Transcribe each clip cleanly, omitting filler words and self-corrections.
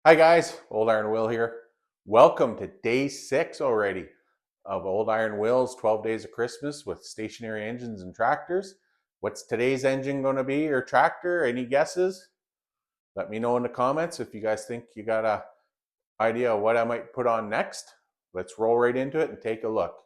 Hi guys, Old Iron Will here. Welcome to day 6 already of Old Iron Will's 12 Days of Christmas with stationary engines and tractors. What's today's engine going to be or tractor? Any guesses? Let me know in the comments if you guys think you got a idea of what I might put on next. Let's roll right into it and take a look.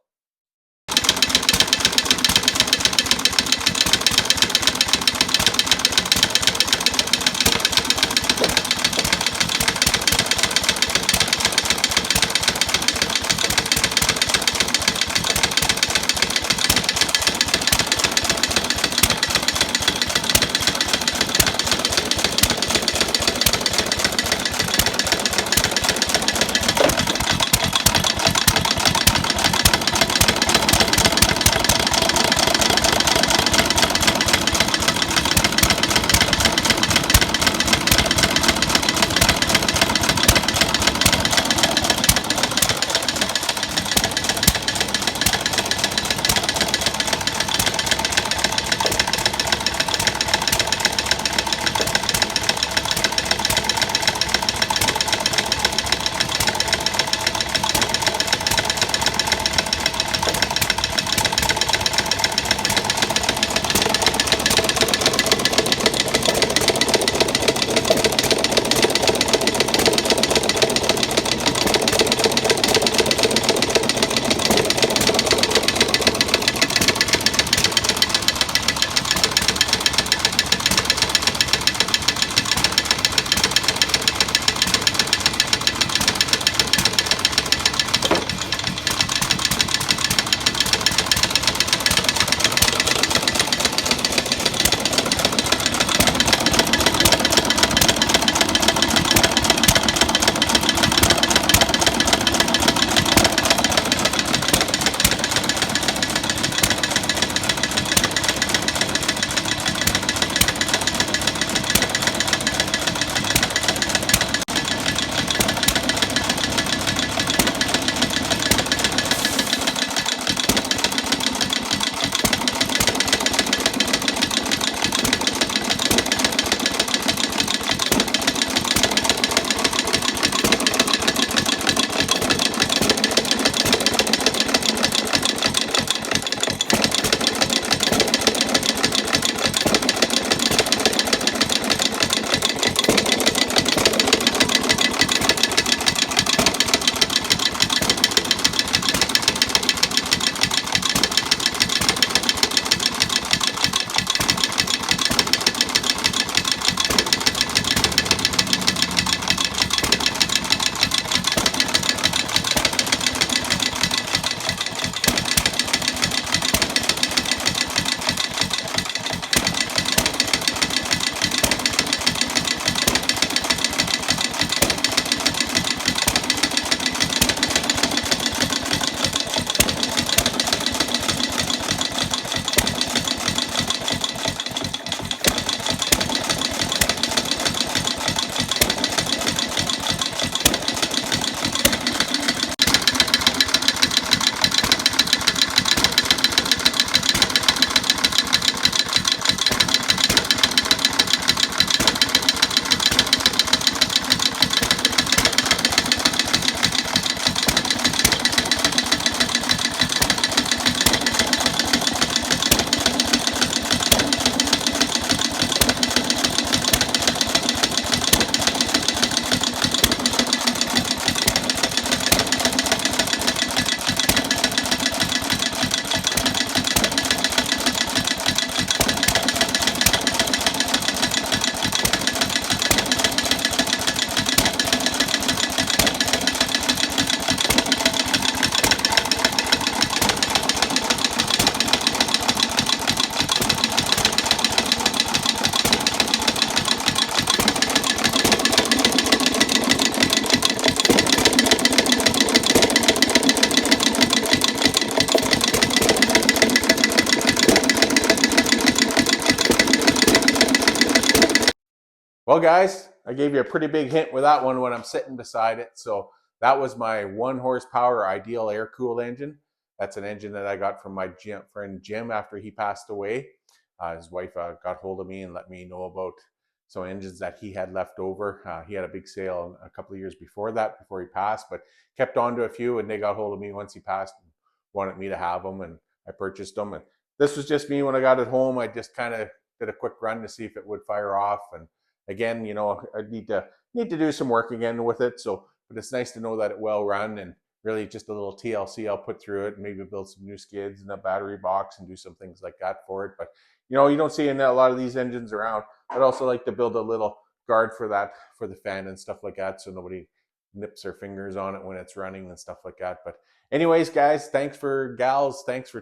Well, guys, I gave you a pretty big hint with that one when I'm sitting beside it. So that was my 1 horsepower ideal air cooled engine. That's an engine that I got from my friend Jim after he passed away. His wife got hold of me and let me know about some engines that he had left over. He had a big sale a couple of years before that, before he passed, but kept on to a few, and they got hold of me once he passed and wanted me to have them, and I purchased them. And this was just me when I got it home. I just kind of did a quick run to see if it would fire off. And again, I need to do some work again with it. So, but it's nice to know that it will run, and really just a little TLC I'll put through it, and maybe build some new skids and a battery box and do some things like that for it. But you don't see a lot of these engines around. I'd also like to build a little guard for the fan and stuff like that, so nobody nips their fingers on it when it's running and stuff like that. But anyways, guys, thanks for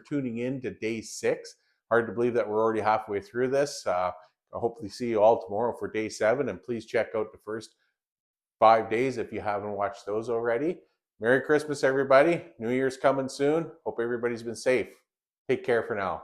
tuning in to day 6. Hard to believe that we're already halfway through this. I'll hopefully see you all tomorrow for day 7, and please check out the first 5 days if you haven't watched those already. Merry Christmas, everybody. New Year's coming soon. Hope everybody's been safe. Take care for now.